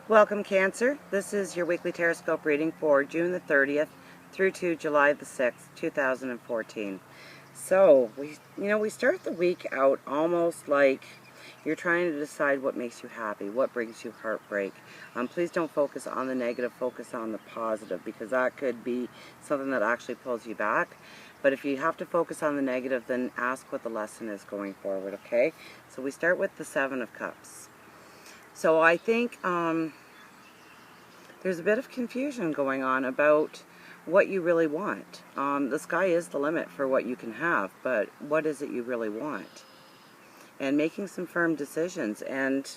Welcome, Cancer. This is your weekly Tarotscope reading for June the 30th through to July the 6th, 2014. So, we start the week out almost like you're trying to decide what makes you happy, what brings you heartbreak. Please don't focus on the negative, focus on the positive, because that could be something that actually pulls you back. But if you have to focus on the negative, then ask what the lesson is going forward, okay? So we start with the Seven of Cups. So I think there's a bit of confusion going on about what you really want. The sky is the limit for what you can have, but what is it you really want? And making some firm decisions and,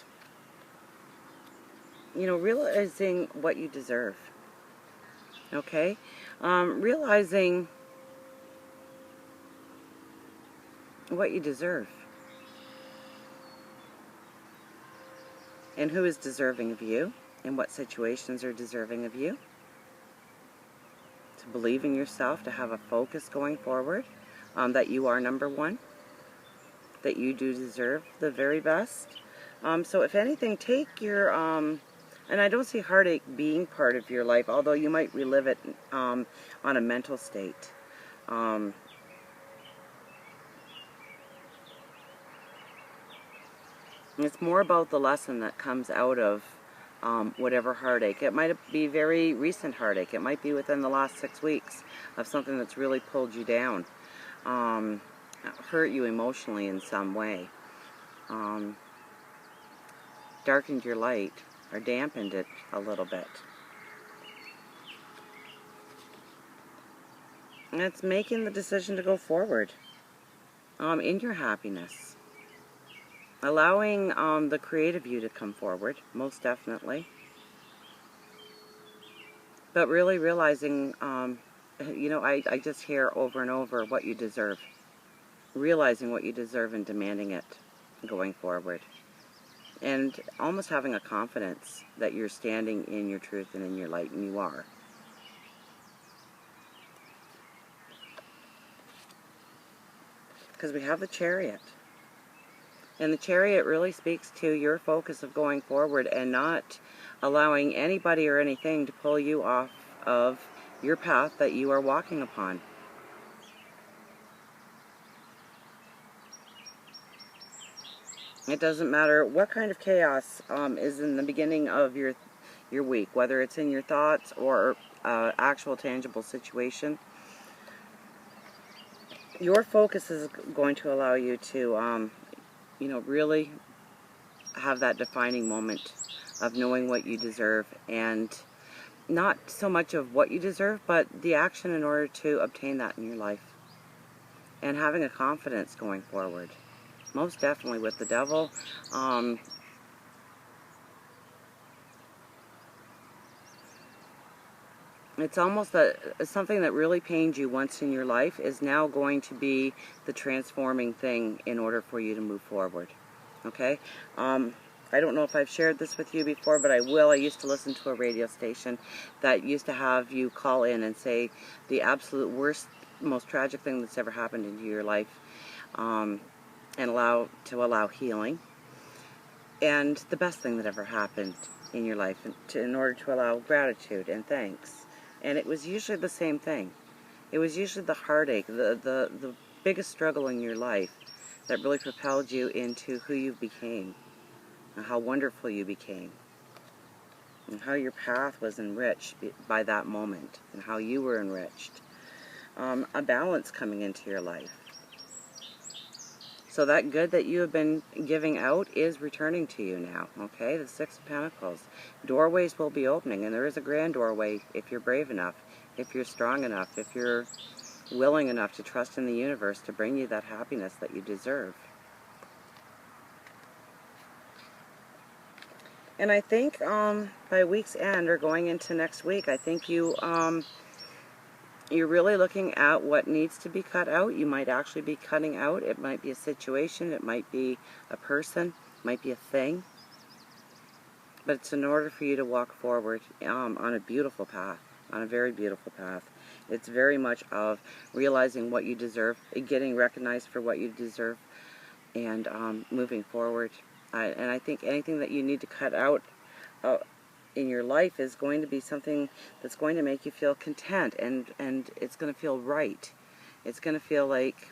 realizing what you deserve. Okay? Realizing what you deserve. And who is deserving of you, and what situations are deserving of you. To believe in yourself, to have a focus going forward, that you are number one, that you do deserve the very best. So if anything, take your, and I don't see heartache being part of your life, although you might relive it on a mental state. It's more about the lesson that comes out of whatever heartache. It might be very recent heartache. It might be within the last 6 weeks of something that's really pulled you down, hurt you emotionally in some way, darkened your light, or dampened it a little bit. And it's making the decision to go forward in your happiness. Allowing the creative you to come forward, most definitely. But really realizing, I just hear over and over what you deserve. Realizing what you deserve and demanding it going forward. And almost having a confidence that you're standing in your truth and in your light, and you are. Because we have the Chariot. And the Chariot really speaks to your focus of going forward and not allowing anybody or anything to pull you off of your path that you are walking upon. It doesn't matter what kind of chaos is in the beginning of your week, whether it's in your thoughts or actual tangible situation. Your focus is going to allow you to really have that defining moment of knowing what you deserve, and not so much of what you deserve, but the action in order to obtain that in your life. And having a confidence going forward. Most definitely with the Devil. It's almost that something that really pained you once in your life is now going to be the transforming thing in order for you to move forward. Okay? I don't know if I've shared this with you before, but I will. I used to listen to a radio station that used to have you call in and say the absolute worst, most tragic thing that's ever happened into your life, and allow healing, and the best thing that ever happened in your life, in order to allow gratitude and thanks. And it was usually the same thing. It was usually the heartache, the biggest struggle in your life that really propelled you into who you became, and how wonderful you became, and how your path was enriched by that moment, and how you were enriched. A balance coming into your life. So that good that you have been giving out is returning to you now, okay? The Six of Pentacles. Doorways will be opening, and there is a grand doorway if you're brave enough, if you're strong enough, if you're willing enough to trust in the universe to bring you that happiness that you deserve. And I think by week's end, or going into next week, I think you're really looking at what needs to be cut out. You might actually be cutting out. It might be a situation. It might be a person. It might be a thing. But it's in order for you to walk forward on a beautiful path, on a very beautiful path. It's very much of realizing what you deserve, getting recognized for what you deserve, and moving forward. And I think anything that you need to cut out in your life is going to be something that's going to make you feel content, and it's going to feel right. It's going to feel like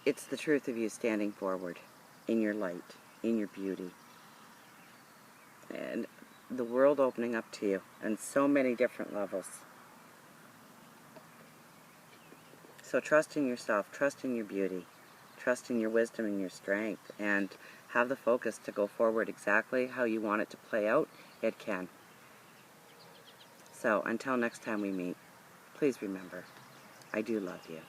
it's the truth of you standing forward in your light, in your beauty, and the world opening up to you on so many different levels. So trust in yourself, trust in your beauty, trust in your wisdom and your strength, and have the focus to go forward exactly how you want it to play out. It can. So until next time we meet, please remember, I do love you.